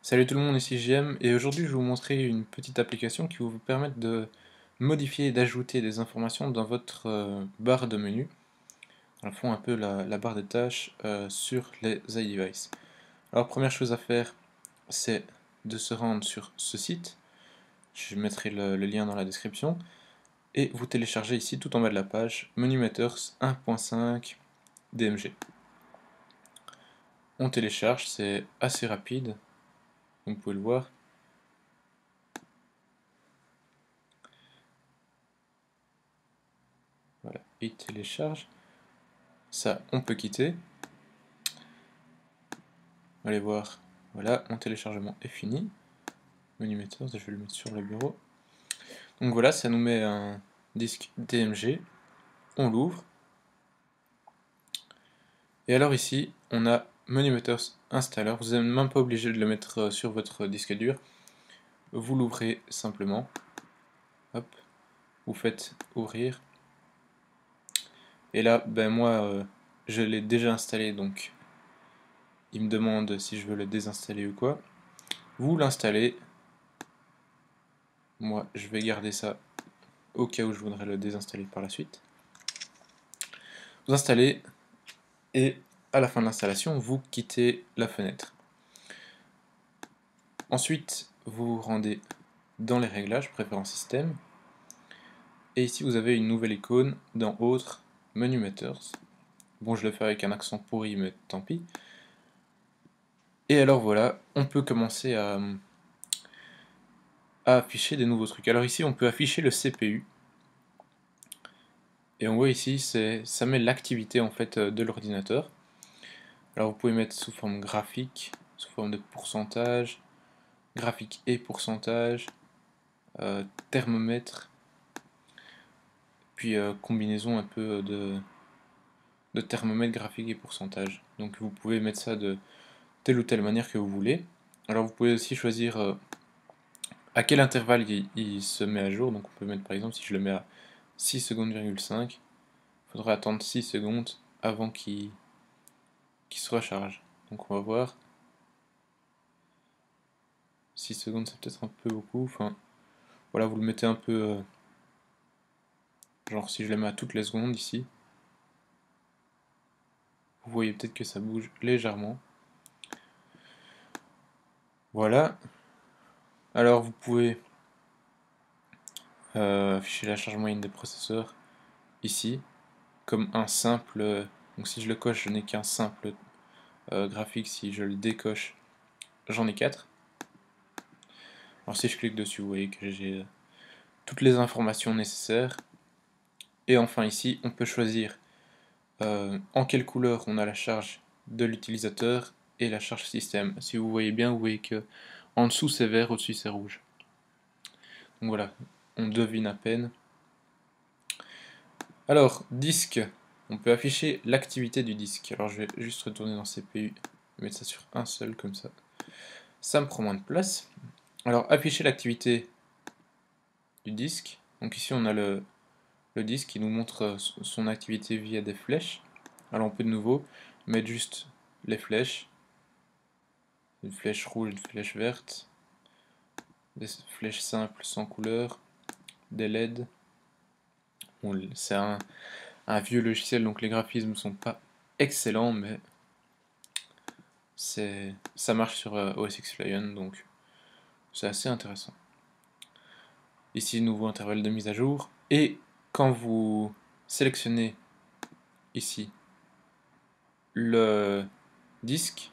Salut tout le monde, ici JM et aujourd'hui je vais vous montrer une petite application qui va vous permettre de modifier et d'ajouter des informations dans votre barre de menu, dans le fond un peu la barre des tâches sur les iDevice. Alors première chose à faire, c'est de se rendre sur ce site, je mettrai le lien dans la description, et vous téléchargez ici tout en bas de la page Menu Matters 1.5 DMG. On télécharge, c'est assez rapide, comme vous pouvez le voir. Voilà, il télécharge. Ça, on peut quitter. Allez voir. Voilà, mon téléchargement est fini. Menu Matters, je vais le mettre sur le bureau. Donc voilà, ça nous met un disque DMG. On l'ouvre. Et alors ici, on a Menu Matters Installer. Vous n'êtes même pas obligé de le mettre sur votre disque dur. Vous l'ouvrez simplement. Hop. Vous faites ouvrir. Et là, ben moi, je l'ai déjà installé, donc il me demande si je veux le désinstaller ou quoi. Vous l'installez. Moi, je vais garder ça au cas où je voudrais le désinstaller par la suite. Vous installez et à la fin de l'installation, vous quittez la fenêtre. Ensuite, vous vous rendez dans les réglages, préférences système, et ici vous avez une nouvelle icône dans Autres, Menu Matters. Bon, je le fais avec un accent pourri, mais tant pis. Et alors voilà, on peut commencer à afficher des nouveaux trucs. Alors ici, on peut afficher le CPU. Et on voit ici, ça met l'activité en fait de l'ordinateur. Alors vous pouvez mettre sous forme graphique, sous forme de pourcentage, graphique et pourcentage, thermomètre, puis combinaison un peu de thermomètre graphique et pourcentage. Donc vous pouvez mettre ça de telle ou telle manière que vous voulez. Alors vous pouvez aussi choisir à quel intervalle il se met à jour. Donc on peut mettre par exemple, si je le mets à 6 secondes,5, il faudra attendre 6 secondes avant qu'il se recharge. Donc on va voir. 6 secondes c'est peut-être un peu beaucoup. Enfin voilà, vous le mettez un peu genre si je le mets à toutes les secondes ici, vous voyez peut-être que ça bouge légèrement. Voilà. Alors vous pouvez afficher la charge moyenne des processeurs ici, comme un simple. Donc si je le coche, je n'ai qu'un simple graphique. Si je le décoche, j'en ai 4. Alors si je clique dessus, vous voyez que j'ai toutes les informations nécessaires. Et enfin ici, on peut choisir en quelle couleur on a la charge de l'utilisateur et la charge système. Si vous voyez bien, vous voyez que en dessous c'est vert, au-dessus c'est rouge. Donc voilà, on devine à peine. Alors, disque, on peut afficher l'activité du disque. Alors je vais juste retourner dans CPU, mettre ça sur un seul comme ça. Ça me prend moins de place. Alors, afficher l'activité du disque. Donc ici on a le disque qui nous montre son activité via des flèches. Alors on peut de nouveau mettre juste les flèches. Une flèche rouge, une flèche verte. Des flèches simples sans couleur. Des LED. Bon, c'est un vieux logiciel, donc les graphismes sont pas excellents, mais ça marche sur OS X Lion, donc c'est assez intéressant. Ici, nouveau intervalle de mise à jour. Et quand vous sélectionnez ici le disque,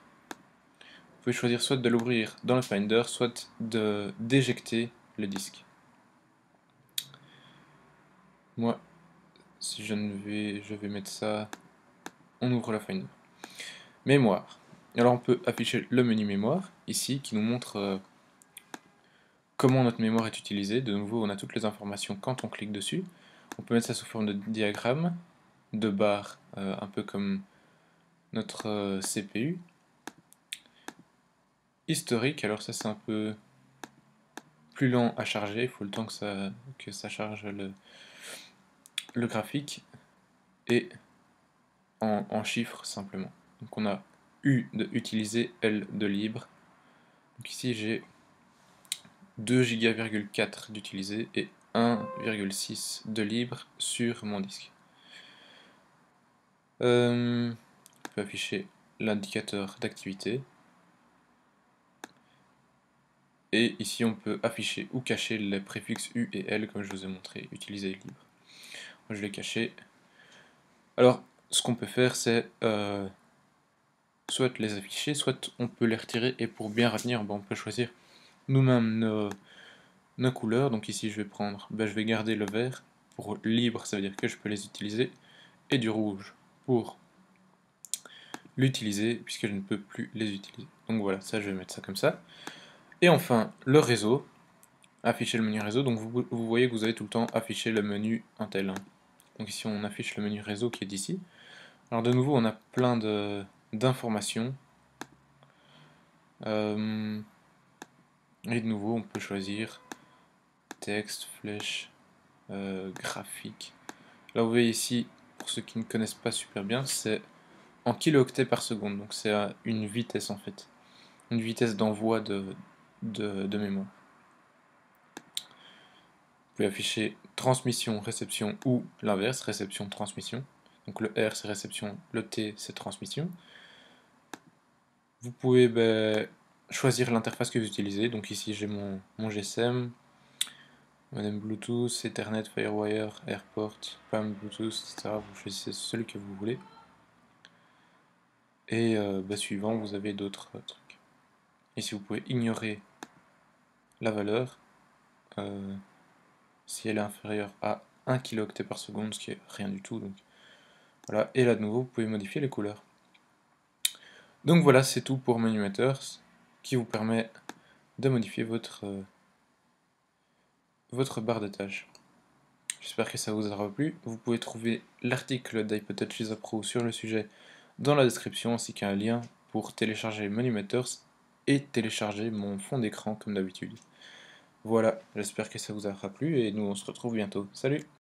vous pouvez choisir soit de l'ouvrir dans le Finder, soit de d'éjecter le disque. Moi, si je vais mettre ça, on ouvre le Finder. Mémoire. Alors on peut afficher le menu mémoire, ici, qui nous montre comment notre mémoire est utilisée. De nouveau, on a toutes les informations quand on clique dessus. On peut mettre ça sous forme de diagramme, de barre, un peu comme notre CPU. Historique, alors ça c'est un peu plus lent à charger, il faut le temps que ça charge le graphique. Et en chiffres simplement. Donc on a U de utiliser, L de libre. Donc ici j'ai 2,4 Go d'utilisé et 1,6 de libre sur mon disque. On peut afficher l'indicateur d'activité. Et ici on peut afficher ou cacher les préfixes U et L comme je vous ai montré, utiliser libre. Moi, je l'ai caché. Alors ce qu'on peut faire c'est soit les afficher, soit on peut les retirer et pour bien retenir on peut choisir nous-mêmes nos couleurs. Donc ici je vais prendre, je vais garder le vert pour libre, ça veut dire que je peux les utiliser, et du rouge pour l'utiliser puisque je ne peux plus les utiliser. Donc voilà, ça je vais mettre ça comme ça. Et enfin le réseau, afficher le menu réseau, donc vous voyez que vous avez tout le temps affiché le menu Intel, hein. Donc ici on affiche le menu réseau qui est d'ici. Alors de nouveau on a plein d'informations. Et de nouveau on peut choisir texte, flèche, graphique. Là vous voyez ici, pour ceux qui ne connaissent pas super bien, c'est en kilooctets par seconde, donc c'est une vitesse en fait, une vitesse d'envoi de mémoire. Vous pouvez afficher transmission, réception ou l'inverse, réception, transmission. Donc le R c'est réception, le T c'est transmission. Vous pouvez choisir l'interface que vous utilisez, donc ici j'ai mon GSM, modem Bluetooth, Ethernet, Firewire, Airport, PAM, Bluetooth, etc. Vous choisissez celui que vous voulez. Et suivant, vous avez d'autres trucs. Ici, vous pouvez ignorer la valeur si elle est inférieure à 1 kilo-octet par seconde, ce qui est rien du tout. Donc, voilà. Et là, de nouveau, vous pouvez modifier les couleurs. Donc voilà, c'est tout pour Menumeters, qui vous permet de modifier votre barre de tâches. J'espère que ça vous aura plu. Vous pouvez trouver l'article d'iPodTouch Lisa Pro sur le sujet dans la description, ainsi qu'un lien pour télécharger Menumeters et télécharger mon fond d'écran comme d'habitude. Voilà, j'espère que ça vous aura plu et nous on se retrouve bientôt. Salut!